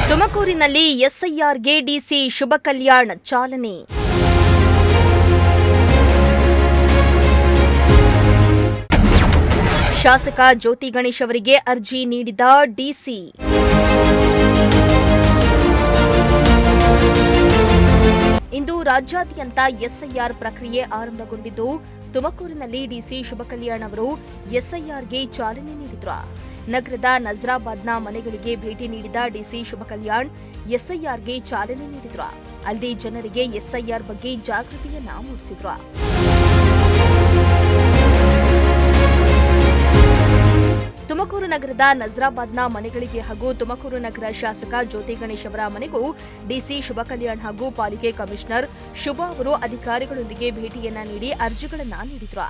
ತುಮಕೂರಿನಲ್ಲಿ ಎಸ್ಐಆರ್ಗೆ ಡಿಸಿ ಶುಭ ಕಲ್ಯಾಣ್ ಚಾಲನೆ. ಶಾಸಕ ಜ್ಯೋತಿ ಗಣೇಶ್ ಅವರಿಗೆ ಅರ್ಜಿ ನೀಡಿದ ಡಿಸಿ. ಇಂದು ರಾಜ್ಯಾದ್ಯಂತ ಎಸ್ಐಆರ್ ಪ್ರಕ್ರಿಯೆ ಆರಂಭಗೊಂಡಿದ್ದು, ತುಮಕೂರಿನಲ್ಲಿ ಡಿಸಿ ಶುಭ ಕಲ್ಯಾಣ್ ಅವರು ಎಸ್ಐಆರ್ಗೆ ಚಾಲನೆ ನೀಡಿದರು. ನಗರದ ನಜರಾಬಾದ್ನ ಮನೆಗಳಿಗೆ ಭೇಟಿ ನೀಡಿದ ಡಿಸಿ ಶುಭ ಕಲ್ಯಾಣ್ ಎಸ್ಐಆರ್ಗೆ ಚಾಲನೆ ನೀಡಿದ್ರು. ಅಲ್ಲದೆ ಜನರಿಗೆ ಎಸ್ಐಆರ್ ಬಗ್ಗೆ ಜಾಗೃತಿಯನ್ನ ಮೂಡಿಸಿದ್ರು. ತುಮಕೂರು ನಗರದ ನಜರಾಬಾದ್ನ ಮನೆಗಳಿಗೆ ಹಾಗೂ ತುಮಕೂರು ನಗರ ಶಾಸಕ ಜ್ಯೋತಿ ಗಣೇಶ್ ಅವರ ಮನೆಗೂ ಡಿಸಿ ಶುಭ ಕಲ್ಯಾಣ್ ಹಾಗೂ ಪಾಲಿಕೆ ಕಮಿಷನರ್ ಶುಭ ಅವರು ಅಧಿಕಾರಿಗಳೊಂದಿಗೆ ಭೇಟಿಯನ್ನ ನೀಡಿ ಅರ್ಜಿಗಳನ್ನ ನೀಡಿದ್ರು.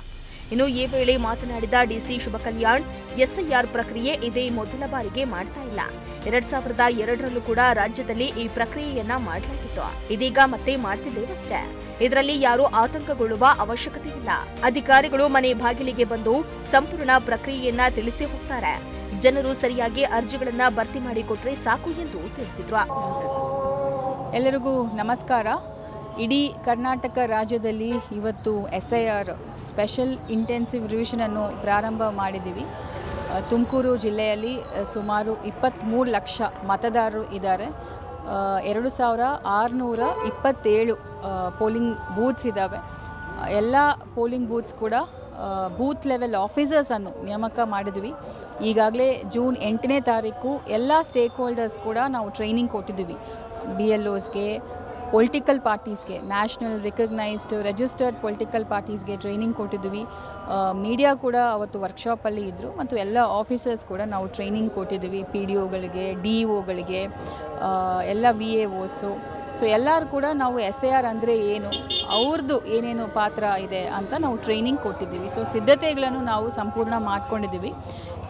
ಇನ್ನು ಈ ವೇಳೆ ಮಾತನಾಡಿದ ಡಿಸಿ ಶುಭ ಕಲ್ಯಾಣ್, ಎಸ್ಐಆರ್ ಪ್ರಕ್ರಿಯೆ ಇದೇ ಮೊದಲ ಬಾರಿಗೆ ಮಾಡ್ತಾ ಇಲ್ಲ. 2002ರಲ್ಲೂ ಕೂಡ ರಾಜ್ಯದಲ್ಲಿ ಈ ಪ್ರಕ್ರಿಯೆಯನ್ನ ಮಾಡಲಾಗಿತ್ತು. ಇದೀಗ ಮತ್ತೆ ಮಾಡ್ತಿದ್ದೇವಷ್ಟೇ. ಇದರಲ್ಲಿ ಯಾರೂ ಆತಂಕಗೊಳ್ಳುವ ಅವಶ್ಯಕತೆ ಇಲ್ಲ. ಅಧಿಕಾರಿಗಳು ಮನೆ ಬಾಗಿಲಿಗೆ ಬಂದು ಸಂಪೂರ್ಣ ಪ್ರಕ್ರಿಯೆಯನ್ನ ತಿಳಿಸಿ ಹೋಗ್ತಾರೆ. ಜನರು ಸರಿಯಾಗಿ ಅರ್ಜಿಗಳನ್ನ ಭರ್ತಿ ಮಾಡಿಕೊಟ್ರೆ ಸಾಕು ಎಂದು ತಿಳಿಸಿದ್ರು. ಎಲ್ಲರಿಗೂ ನಮಸ್ಕಾರ. ಇಡೀ ಕರ್ನಾಟಕ ರಾಜ್ಯದಲ್ಲಿ ಇವತ್ತು SIR ಸ್ಪೆಷಲ್ ಇಂಟೆನ್ಸಿವ್ ರಿವಿಷನ್ ಅನ್ನು ಪ್ರಾರಂಭ ಮಾಡಿದ್ದೀವಿ. ತುಮಕೂರು ಜಿಲ್ಲೆಯಲ್ಲಿ ಸುಮಾರು 23 ಲಕ್ಷ ಮತದಾರರು ಇದ್ದಾರೆ. 2627 ಪೋಲಿಂಗ್ ಬೂತ್ಸ್ ಇದ್ದಾವೆ. ಎಲ್ಲ ಪೋಲಿಂಗ್ ಬೂತ್ಸ್ ಕೂಡ ಬೂತ್ ಲೆವೆಲ್ ಆಫೀಸರ್ಸನ್ನು ನೇಮಕ ಮಾಡಿದ್ವಿ. ಈಗಾಗಲೇ ಜೂನ್ 8ನೇ ತಾರೀಕು ಎಲ್ಲ ಸ್ಟೇಕ್ ಹೋಲ್ಡರ್ಸ್ ಕೂಡ ನಾವು ಟ್ರೈನಿಂಗ್ ಕೊಟ್ಟಿದ್ದೀವಿ. BLOಸ್ಗೆ, ಪೊಲಿಟಿಕಲ್ ಪಾರ್ಟೀಸ್ಗೆ, ನ್ಯಾಷನಲ್ ರಿಕಗ್ನೈಸ್ಡ್ ರಿಜಿಸ್ಟರ್ಡ್ ಪೊಲಿಟಿಕಲ್ ಪಾರ್ಟೀಸ್ಗೆ ಟ್ರೈನಿಂಗ್ ಕೊಟ್ಟಿದ್ವಿ. ಮೀಡಿಯಾ ಕೂಡ ಅವತ್ತು ವರ್ಕ್ಶಾಪಲ್ಲಿ ಇದ್ದರು ಮತ್ತು ಎಲ್ಲ ಆಫೀಸರ್ಸ್ ಕೂಡ ನಾವು ಟ್ರೈನಿಂಗ್ ಕೊಟ್ಟಿದ್ವಿ. PDOಗಳಿಗೆ, DEOಗಳಿಗೆ, ಎಲ್ಲ VAOಸು. ಸೊ ಎಲ್ಲರೂ ಕೂಡ ನಾವು SIR ಅಂದರೆ ಏನು, ಅವ್ರದ್ದು ಏನೇನು ಪಾತ್ರ ಇದೆ ಅಂತ ನಾವು ಟ್ರೈನಿಂಗ್ ಕೊಟ್ಟಿದ್ದೀವಿ. ಸೊ ಸಿದ್ಧತೆಗಳನ್ನು ನಾವು ಸಂಪೂರ್ಣ ಮಾಡ್ಕೊಂಡಿದ್ದೀವಿ.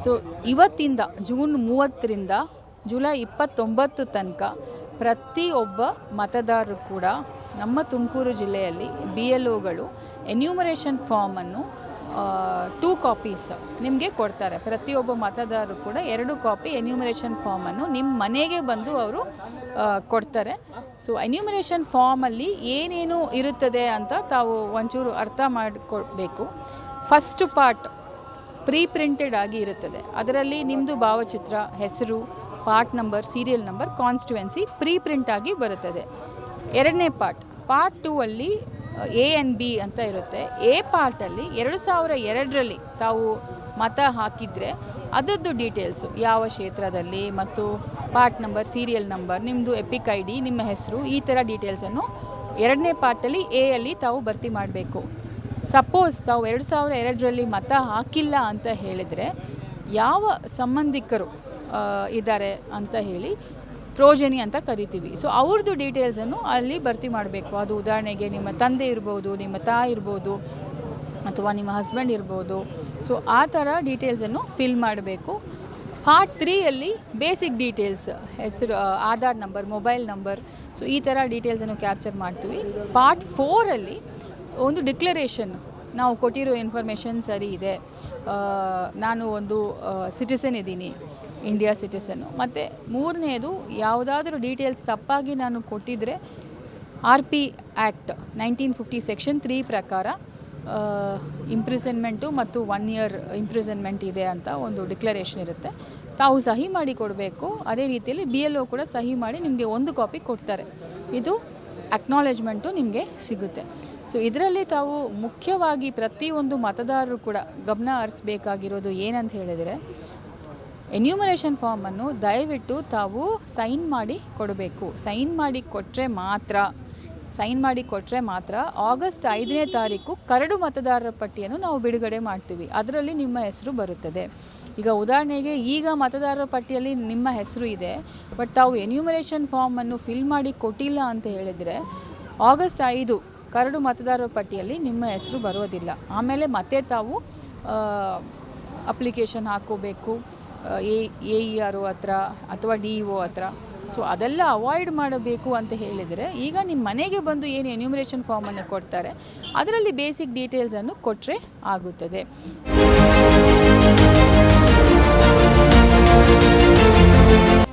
ಸೊ ಇವತ್ತಿಂದ ಜೂನ್ 30ರಿಂದ ಜುಲೈ 29 ತನಕ ಪ್ರತಿಯೊಬ್ಬ ಮತದಾರರು ಕೂಡ ನಮ್ಮ ತುಮಕೂರು ಜಿಲ್ಲೆಯಲ್ಲಿ BLOಗಳು ಎನ್ಯೂಮರೇಷನ್ ಫಾರ್ಮನ್ನು 2 ಕಾಪೀಸ್ ನಿಮಗೆ ಕೊಡ್ತಾರೆ. ಪ್ರತಿಯೊಬ್ಬ ಮತದಾರರು ಕೂಡ 2 ಕಾಪಿ ಎನ್ಯೂಮರೇಷನ್ ಫಾರ್ಮನ್ನು ನಿಮ್ಮ ಮನೆಗೆ ಬಂದು ಅವರು ಕೊಡ್ತಾರೆ. ಸೊ ಎನ್ಯೂಮರೇಷನ್ ಫಾರ್ಮಲ್ಲಿ ಏನೇನು ಇರುತ್ತದೆ ಅಂತ ತಾವು ಒಂಚೂರು ಅರ್ಥ ಮಾಡಿಕೊಳ್ಬೇಕು. ಫಸ್ಟ್ ಪಾರ್ಟ್ ಪ್ರೀಪ್ರಿಂಟೆಡ್ ಆಗಿ ಇರುತ್ತದೆ. ಅದರಲ್ಲಿ ನಿಮ್ಮದು ಭಾವಚಿತ್ರ, ಹೆಸರು, part number, serial number, constituency preprint ಆಗಿ ಬರುತ್ತದೆ. ಎರಡನೇ ಪಾರ್ಟ್ 2 ಅಲ್ಲಿ A and B ಅಂತ ಇರುತ್ತೆ. A ಪಾರ್ಟಲ್ಲಿ 2002ರಲ್ಲಿ ತಾವು ಮತ ಹಾಕಿದರೆ ಅದರದ್ದು ಡೀಟೇಲ್ಸು, ಯಾವ ಕ್ಷೇತ್ರದಲ್ಲಿ ಮತ್ತು ಪಾರ್ಟ್ ನಂಬರ್, ಸೀರಿಯಲ್ ನಂಬರ್, ನಿಮ್ಮದು ಎಪಿಕ್ ID, ನಿಮ್ಮ ಹೆಸರು, ಈ ಥರ ಡೀಟೇಲ್ಸನ್ನು ಎರಡನೇ ಪಾರ್ಟಲ್ಲಿ A ಅಲ್ಲಿ ತಾವು ಭರ್ತಿ ಮಾಡಬೇಕು. ಸಪೋಸ್ ತಾವು 2002ರಲ್ಲಿ ಮತ ಹಾಕಿಲ್ಲ ಅಂತ ಹೇಳಿದರೆ ಯಾವ ಸಂಬಂಧಿಕರು ಇದ್ದಾರೆ ಅಂತ ಹೇಳಿ ಪ್ರೋಜನಿ ಅಂತ ಕರಿತೀವಿ. ಸೊ ಅವ್ರದ್ದು ಡೀಟೇಲ್ಸನ್ನು ಅಲ್ಲಿ ಭರ್ತಿ ಮಾಡಬೇಕು. ಅದು ಉದಾಹರಣೆಗೆ ನಿಮ್ಮ ತಂದೆ ಇರ್ಬೋದು, ನಿಮ್ಮ ತಾಯಿ ಇರ್ಬೋದು, ಅಥವಾ ನಿಮ್ಮ ಹಸ್ಬೆಂಡ್ ಇರ್ಬೋದು. ಸೊ ಆ ಥರ ಡೀಟೇಲ್ಸನ್ನು ಫಿಲ್ ಮಾಡಬೇಕು. ಪಾರ್ಟ್ 3ಯಲ್ಲಿ ಬೇಸಿಕ್ ಡೀಟೇಲ್ಸ್, ಹೆಸರು, Aadhaar number, mobile number, so ಈ ಥರ ಡೀಟೇಲ್ಸನ್ನು ಕ್ಯಾಪ್ಚರ್ ಮಾಡ್ತೀವಿ. ಪಾರ್ಟ್ 4ಅಲ್ಲಿ ಒಂದು ಡಿಕ್ಲರೇಷನ್, ನಾವು ಕೊಟ್ಟಿರೋ ಇನ್ಫಾರ್ಮೇಷನ್ ಸರಿ ಇದೆ, ನಾನು ಒಂದು ಸಿಟಿಸನ್ ಇದ್ದೀನಿ, ಇಂಡಿಯಾ ಸಿಟಿಸನ್ನು. ಮತ್ತು ಮೂರನೇದು, ಯಾವುದಾದ್ರೂ ಡೀಟೇಲ್ಸ್ ತಪ್ಪಾಗಿ ನಾನು ಕೊಟ್ಟಿದ್ದರೆ RP ಆ್ಯಕ್ಟ್ 1950 ಸೆಕ್ಷನ್ 3 ಪ್ರಕಾರ ಇಂಪ್ರಿಸನ್ಮೆಂಟು ಮತ್ತು 1 year ಇಂಪ್ರಿಸನ್ಮೆಂಟ್ ಇದೆ ಅಂತ ಒಂದು ಡಿಕ್ಲರೇಷನ್ ಇರುತ್ತೆ. ತಾವು ಸಹಿ ಮಾಡಿ ಕೊಡಬೇಕು. ಅದೇ ರೀತಿಯಲ್ಲಿ BLO ಕೂಡ ಸಹಿ ಮಾಡಿ ನಿಮಗೆ 1 ಕಾಪಿ ಕೊಡ್ತಾರೆ. ಇದು ಅಕ್ನಾಲೇಜ್ಮೆಂಟು ನಿಮಗೆ ಸಿಗುತ್ತೆ. ಸೊ ಇದರಲ್ಲಿ ತಾವು ಮುಖ್ಯವಾಗಿ ಪ್ರತಿಯೊಂದು ಮತದಾರರು ಕೂಡ ಗಮನ ಹರಿಸಬೇಕಾಗಿರೋದು ಏನಂತ ಹೇಳಿದರೆ, ಎನ್ಯೂಮರೇಷನ್ ಫಾರ್ಮನ್ನು ದಯವಿಟ್ಟು ತಾವು ಸೈನ್ ಮಾಡಿ ಕೊಡಬೇಕು. ಸೈನ್ ಮಾಡಿ ಕೊಟ್ಟರೆ ಮಾತ್ರ ಆಗಸ್ಟ್ 5ನೇ ತಾರೀಕು ಕರಡು ಮತದಾರರ ಪಟ್ಟಿಯನ್ನು ನಾವು ಬಿಡುಗಡೆ ಮಾಡ್ತೀವಿ. ಅದರಲ್ಲಿ ನಿಮ್ಮ ಹೆಸರು ಬರುತ್ತದೆ. ಈಗ ಉದಾಹರಣೆಗೆ ಈಗ ಮತದಾರರ ಪಟ್ಟಿಯಲ್ಲಿ ನಿಮ್ಮ ಹೆಸರು ಇದೆ, ಬಟ್ ತಾವು ಎನ್ಯೂಮರೇಷನ್ ಫಾರ್ಮನ್ನು ಫಿಲ್ ಮಾಡಿ ಕೊಟ್ಟಿಲ್ಲ ಅಂತ ಹೇಳಿದರೆ ಆಗಸ್ಟ್ 5 ಕರಡು ಮತದಾರರ ಪಟ್ಟಿಯಲ್ಲಿ ನಿಮ್ಮ ಹೆಸರು ಬರೋದಿಲ್ಲ. ಆಮೇಲೆ ಮತ್ತೆ ತಾವು ಅಪ್ಲಿಕೇಶನ್ ಹಾಕ್ಕೋಬೇಕು AERO ಹತ್ರ ಅಥವಾ DEO ಹತ್ರ. ಸೊ ಅದೆಲ್ಲ ಅವಾಯ್ಡ್ ಮಾಡಬೇಕು ಅಂತ ಹೇಳಿದರೆ, ಈಗ ನಿಮ್ಮ ಮನೆಗೆ ಬಂದು ಏನು ಎನ್ಯೂಮರೇಷನ್ ಫಾರ್ಮನ್ನು ಕೊಡ್ತಾರೆ ಅದರಲ್ಲಿ ಬೇಸಿಕ್ ಡೀಟೇಲ್ಸನ್ನು ಕೊಟ್ಟರೆ ಆಗುತ್ತದೆ.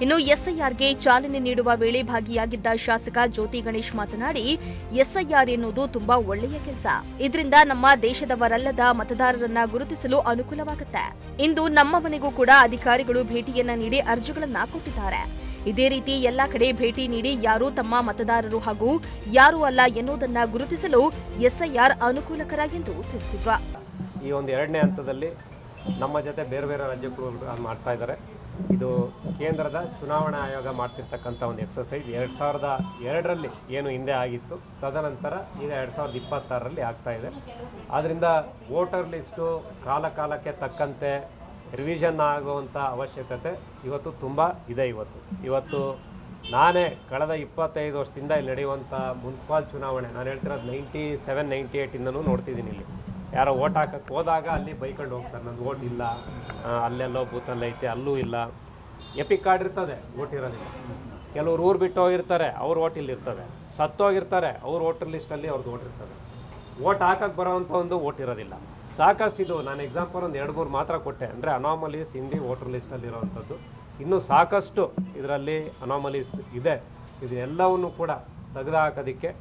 ಇನ್ನು ಎಸ್ಐಆರ್ಗೆ ಚಾಲನೆ ನೀಡುವ ವೇಳೆ ಭಾಗಿಯಾಗಿದ್ದ ಶಾಸಕ ಜ್ಯೋತಿ ಗಣೇಶ್ ಮಾತನಾಡಿ, ಎಸ್ಐಆರ್ ಎನ್ನುವುದು ತುಂಬಾ ಒಳ್ಳೆಯ ಕೆಲಸ. ಇದರಿಂದ ನಮ್ಮ ದೇಶದವರಲ್ಲದ ಮತದಾರರನ್ನ ಗುರುತಿಸಲು ಅನುಕೂಲವಾಗುತ್ತೆ. ಇಂದು ನಮ್ಮ ಮನೆಗೂ ಕೂಡ ಅಧಿಕಾರಿಗಳು ಭೇಟಿಯನ್ನ ನೀಡಿ ಅರ್ಜಿಗಳನ್ನ ಕೊಟ್ಟಿದ್ದಾರೆ. ಇದೇ ರೀತಿ ಎಲ್ಲಾ ಕಡೆ ಭೇಟಿ ನೀಡಿ ಯಾರು ತಮ್ಮ ಮತದಾರರು ಹಾಗೂ ಯಾರು ಅಲ್ಲ ಎನ್ನುವುದನ್ನ ಗುರುತಿಸಲು ಎಸ್ಐಆರ್ ಅನುಕೂಲಕರ ಎಂದು ತಿಳಿಸಿದ್ರು. ಈ ಒಂದು ಎರಡನೇ ಹಂತದಲ್ಲಿ ನಮ್ಮ ಜೊತೆ ಬೇರೆ ಬೇರೆ ರಾಜ್ಯಗಳು ಮಾಡ್ತಾ ಇದ್ದಾರೆ. ಇದು ಕೇಂದ್ರದ ಚುನಾವಣಾ ಆಯೋಗ ಮಾಡ್ತಿರ್ತಕ್ಕಂಥ ಒಂದು ಎಕ್ಸಸೈಸ್ 2002ರಲ್ಲಿ ಏನು ಹಿಂದೆ ಆಗಿತ್ತು, ತದನಂತರ ಈಗ 2026ರಲ್ಲಿ ಆಗ್ತಾ ಇದೆ. ಆದ್ದರಿಂದ ವೋಟರ್ ಲಿಸ್ಟು ಕಾಲಕ್ಕೆ ತಕ್ಕಂತೆ ರಿವಿಷನ್ ಆಗುವಂಥ ಅವಶ್ಯಕತೆ ಇವತ್ತು ತುಂಬ ಇದೆ. ಇವತ್ತು ನಾನೇ ಕಳೆದ 25 ವರ್ಷದಿಂದ ಇಲ್ಲಿ ನಡೆಯುವಂಥ ಮುನ್ಸಿಪಾಲ್ ಚುನಾವಣೆ, ನಾನು ಹೇಳ್ತಿರೋದು 97, 98ಇಂದನೂ ನೋಡ್ತಿದ್ದೀನಿ. ಇಲ್ಲಿ ಯಾರೋ ಓಟ್ ಹಾಕಕ್ಕೆ ಹೋದಾಗ ಅಲ್ಲಿ ಬೈಕೊಂಡು ಹೋಗ್ತಾರೆ, ನಂದು ಓಟ್ ಇಲ್ಲ, ಅಲ್ಲೆಲ್ಲೋ ಬೂತಲ್ಲಿ ಐತೆ, ಅಲ್ಲೂ ಇಲ್ಲ. ಎಪಿಕ್ ಕಾರ್ಡ್ ಇರ್ತದೆ, ಓಟ್ ಇರೋದಿಲ್ಲ. ಕೆಲವ್ರು ಊರು ಬಿಟ್ಟು ಹೋಗಿರ್ತಾರೆ, ಅವ್ರ ಓಟ್ ಇಲ್ಲಿ ಇರ್ತದೆ. ಸತ್ತೋಗಿರ್ತಾರೆ, ಅವ್ರ ವೋಟರ್ ಲಿಸ್ಟಲ್ಲಿ ಅವ್ರದ್ದು ಓಟ್ ಇರ್ತದೆ. ಓಟ್ ಹಾಕಕ್ಕೆ ಬರೋವಂಥ ಒಂದು ಓಟ್ ಇರೋದಿಲ್ಲ. ಸಾಕಷ್ಟು ಇದು ನಾನು ಎಕ್ಸಾಂಪಲ್ ಒಂದು 2-3 ಮಾತ್ರ ಕೊಟ್ಟೆ, ಅಂದರೆ ಅನಾಮಲೀಸ್ ಹಿಂದಿ ವೋಟರ್ ಲಿಸ್ಟಲ್ಲಿ ಇರೋವಂಥದ್ದು. ಇನ್ನೂ ಸಾಕಷ್ಟು ಇದರಲ್ಲಿ ಅನಾಮಲೀಸ್ ಇದೆ. ಇದೆಲ್ಲವನ್ನು ಕೂಡ ತೆಗೆದುಹಾಕೋದಕ್ಕೆ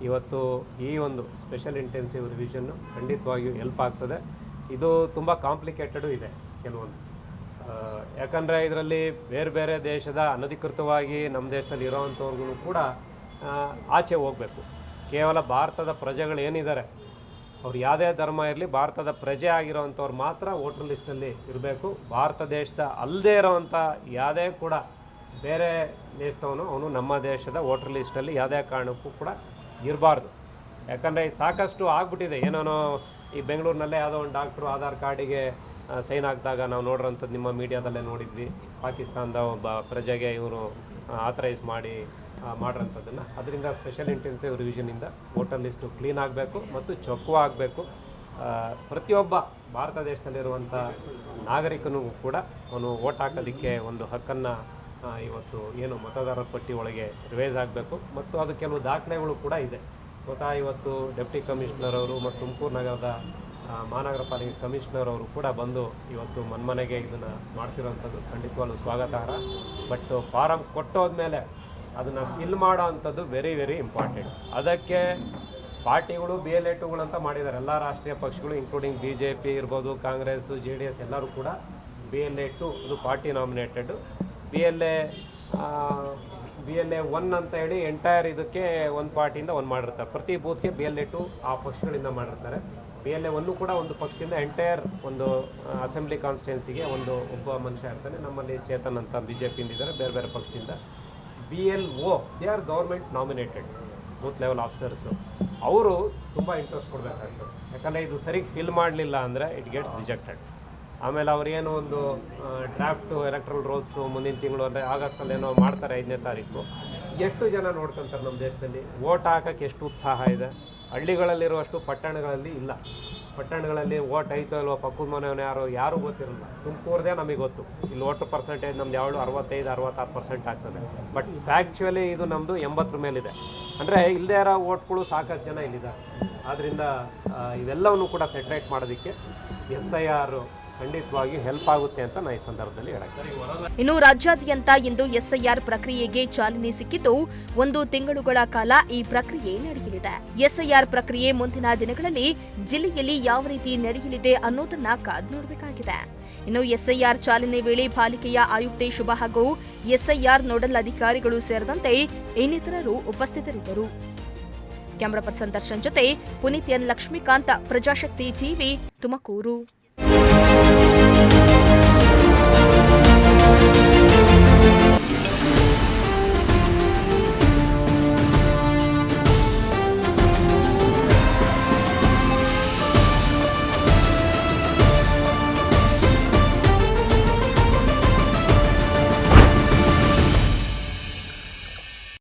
ಇವತ್ತು ಈ ಒಂದು ಸ್ಪೆಷಲ್ ಇಂಟೆನ್ಸಿವ್ ರಿವಿಷನ್ನು ಖಂಡಿತವಾಗಿಯೂ ಹೆಲ್ಪ್ ಆಗ್ತದೆ. ಇದು ತುಂಬ ಕಾಂಪ್ಲಿಕೇಟೆಡು ಇದೆ ಕೆಲವೊಂದು, ಯಾಕಂದರೆ ಇದರಲ್ಲಿ ಬೇರೆ ಬೇರೆ ದೇಶದ ಅನಧಿಕೃತವಾಗಿ ನಮ್ಮ ದೇಶದಲ್ಲಿ ಇರೋವಂಥವ್ರಿಗೂ ಕೂಡ ಆಚೆ ಹೋಗಬೇಕು. ಕೇವಲ ಭಾರತದ ಪ್ರಜೆಗಳು ಏನಿದ್ದಾರೆ, ಅವ್ರು ಯಾವುದೇ ಧರ್ಮ ಇರಲಿ, ಭಾರತದ ಪ್ರಜೆ ಆಗಿರೋವಂಥವ್ರು ಮಾತ್ರ ವೋಟರ್ ಲಿಸ್ಟಲ್ಲಿ ಇರಬೇಕು. ಭಾರತ ದೇಶದ ಅಲ್ಲದೆ ಇರೋವಂಥ ಯಾವುದೇ ಕೂಡ ಬೇರೆ ದೇಶದವನು ಅವನು ನಮ್ಮ ದೇಶದ ವೋಟರ್ ಲಿಸ್ಟಲ್ಲಿ ಯಾವುದೇ ಕಾರಣಕ್ಕೂ ಕೂಡ ಇರಬಾರ್ದು. ಯಾಕಂದರೆ ಸಾಕಷ್ಟು ಆಗ್ಬಿಟ್ಟಿದೆ. ಏನೋ ಈ ಬೆಂಗಳೂರಿನಲ್ಲೇ ಯಾವುದೋ ಒಂದು ಡಾಕ್ಟ್ರು ಆಧಾರ್ ಕಾರ್ಡಿಗೆ ಸೈನ್ ಹಾಕಿದಾಗ ನಾವು ನೋಡಿರೋಂಥದ್ದು ನಿಮ್ಮ ಮೀಡಿಯಾದಲ್ಲೇ ನೋಡಿದ್ವಿ. ಪಾಕಿಸ್ತಾನದ ಒಬ್ಬ ಪ್ರಜೆಗೆ ಇವರು ಆಥರೈಸ್ ಮಾಡಿರೋಂಥದ್ದನ್ನು. ಅದರಿಂದ ಸ್ಪೆಷಲ್ ಇಂಟೆನ್ಸಿವ್ ರಿವಿಷನಿಂದ ವೋಟರ್ ಲಿಸ್ಟು ಕ್ಲೀನ್ ಆಗಬೇಕು ಮತ್ತು ಚೊಕ್ಕೂ ಆಗಬೇಕು. ಪ್ರತಿಯೊಬ್ಬ ಭಾರತ ದೇಶದಲ್ಲಿರುವಂಥ ನಾಗರಿಕನೂ ಕೂಡ ಅವನು ವೋಟ್ ಹಾಕೋದಕ್ಕೆ ಒಂದು ಹಕ್ಕನ್ನು ಇವತ್ತು ಏನು ಮತದಾರರ ಪಟ್ಟಿ ಒಳಗೆ ರಿವೈಸ್ ಆಗಬೇಕು. ಮತ್ತು ಅದು ಕೆಲವು ದಾಖಲೆಗಳು ಕೂಡ ಇದೆ. ಸ್ವತಃ ಇವತ್ತು ಡೆಪ್ಟಿ ಕಮಿಷನರ್ ಅವರು ಮತ್ತು ತುಮಕೂರು ನಗರದ ಮಹಾನಗರ ಪಾಲಿಕೆ ಕಮಿಷನರ್ ಅವರು ಕೂಡ ಬಂದು ಇವತ್ತು ಮನೆಗೆ ಇದನ್ನು ಮಾಡ್ತಿರೋವಂಥದ್ದು ಖಂಡಿತವಾಗ್ಲೂ ಸ್ವಾಗತಾರ್ಹ. ಬಟ್ ಫಾರಮ್ ಕೊಟ್ಟೋದ್ಮೇಲೆ ಅದನ್ನು ಫಿಲ್ ಮಾಡೋ ಅಂಥದ್ದು ವೆರಿ ವೆರಿ ಇಂಪಾರ್ಟೆಂಟ್. ಅದಕ್ಕೆ ಪಾರ್ಟಿಗಳು BLA2 ಅಂತ ಮಾಡಿದ್ದಾರೆ. ಎಲ್ಲ ರಾಷ್ಟ್ರೀಯ ಪಕ್ಷಗಳು ಇನ್ಕ್ಲೂಡಿಂಗ್ BJP ಇರ್ಬೋದು, ಕಾಂಗ್ರೆಸ್, JDS ಎಲ್ಲರೂ ಕೂಡ BLA2 ಅದು ಪಾರ್ಟಿ ನಾಮಿನೇಟೆಡ್. BLA1 ಅಂತ ಹೇಳಿ ಎಂಟೈರ್ ಇದಕ್ಕೆ ಒಂದು ಪಾರ್ಟಿಯಿಂದ ಒಂದು ಮಾಡಿರ್ತಾರೆ. ಪ್ರತಿ ಬೂತ್ಗೆ BLA2 ಆ ಪಕ್ಷಗಳಿಂದ ಮಾಡಿರ್ತಾರೆ. BLA1 ಕೂಡ ಒಂದು ಪಕ್ಷದಿಂದ ಎಂಟೈರ್ ಒಂದು ಅಸೆಂಬ್ಲಿ ಕಾನ್ಸ್ಟಿಟ್ಯೂನ್ಸಿಗೆ ಒಬ್ಬ ಮನುಷ್ಯ ಇರ್ತಾನೆ. ನಮ್ಮಲ್ಲಿ ಚೇತನ್ ಅಂತ BJPಯಿಂದ ಇದ್ದಾರೆ, ಬೇರೆ ಬೇರೆ ಪಕ್ಷದಿಂದ. BLO they are government nominated booth level officers. ಅವರು ತುಂಬ ಇಂಟ್ರೆಸ್ಟ್ ಕೊಡಬೇಕಾಗ್ತದೆ. ಯಾಕಂದರೆ ಇದು ಸರಿಗೆ ಫಿಲ್ ಮಾಡಲಿಲ್ಲ ಅಂದರೆ ಇಟ್ ಗೆಟ್ಸ್ ರಿಜೆಕ್ಟೆಡ್. ಆಮೇಲೆ ಅವ್ರೇನೋ ಒಂದು ಡ್ರಾಫ್ಟು ಎಲೆಕ್ಟ್ರಲ್ ರೋಲ್ಸು ಮುಂದಿನ ತಿಂಗಳು ಅಂದರೆ ಆಗಸ್ಟಲ್ಲಿ ಏನೋ ಮಾಡ್ತಾರೆ 5ನೇ ತಾರೀಕು. ಎಷ್ಟು ಜನ ನೋಡ್ಕೊತಾರೆ ನಮ್ಮ ದೇಶದಲ್ಲಿ? ವೋಟ್ ಹಾಕೋಕ್ಕೆ ಎಷ್ಟು ಉತ್ಸಾಹ ಇದೆ. ಹಳ್ಳಿಗಳಲ್ಲಿರುವಷ್ಟು ಪಟ್ಟಣಗಳಲ್ಲಿ ಇಲ್ಲ. ಪಟ್ಟಣಗಳಲ್ಲಿ ವೋಟ್ ಐತೋ ಇಲ್ವೋ, ಪಕ್ಕದ ಮನೆಯವನು ಯಾರೂ ಗೊತ್ತಿರಲ್ಲ. ತುಮಕೂರದೇ ನಮಗೆ ಗೊತ್ತು. ಇಲ್ಲಿ ವೋಟರ್ ಪರ್ಸೆಂಟೇಜ್ ನಮ್ದು ಯಾವುದು 65-66% ಆಗ್ತದೆ. ಬಟ್ ಫ್ಯಾಕ್ಚುಲಿ ಇದು ನಮ್ಮದು 80 ಮೇಲಿದೆ. ಅಂದರೆ ಇಲ್ಲದೇ ಇರೋ ವೋಟ್ಗಳು ಸಾಕಷ್ಟು ಜನ ಇಲ್ಲಿದ್ದಾರೆ. ಆದ್ದರಿಂದ ಇವೆಲ್ಲವನ್ನು ಕೂಡ ಸೆಟ್ರೇಟ್ ಮಾಡೋದಕ್ಕೆ SIR ಖಂಡಿತವಾಗಿ ಹೆಲ್ಪ್ ಆಗುತ್ತೆ ಅಂತ ನಾನು ಈ ಸಂದರ್ಭದಲ್ಲಿ ಹೇಳಕ್ಕೆ. ಇನ್ನು ರಾಜ್ಯಾದ್ಯಂತ ಇಂದು ಎಸ್ಐಆರ್ ಪ್ರಕ್ರಿಯೆಗೆ ಚಾಲನೆ ಸಿಕ್ಕಿದ್ದು 1 ತಿಂಗಳುಗಳ ಕಾಲ ಈ ಪ್ರಕ್ರಿಯೆ ನಡೆಯಲಿದೆ. ಎಸ್ಐಆರ್ ಪ್ರಕ್ರಿಯೆ ಮುಂದಿನ ದಿನಗಳಲ್ಲಿ ಜಿಲ್ಲೆಯಲ್ಲಿ ಯಾವ ರೀತಿ ನಡೆಯಲಿದೆ ಅನ್ನೋದನ್ನ ಕಾದು ನೋಡಬೇಕಾಗಿದೆ. ಇನ್ನು ಎಸ್ಐಆರ್ ಚಾಲನೆ ವೇಳೆ ಪಾಲಿಕೆಯ ಆಯುಕ್ತೆ ಶುಭಾ ಹಾಗೂ ಎಸ್ಐಆರ್ ನೋಡಲ್ ಅಧಿಕಾರಿಗಳು ಸೇರಿದಂತೆ ಇನ್ನಿತರರು ಉಪಸ್ಥಿತರಿದ್ದರು. ಕ್ಯಾಮರಾ ಪರ್ಸನ್ ದರ್ಶನ್ ಜೊತೆ ಪುನೀತ್ ಎನ್ ಲಕ್ಷ್ಮೀಕಾಂತ್, ಪ್ರಜಾಶಕ್ತಿ ಟಿವಿ, ತುಮಕೂರು.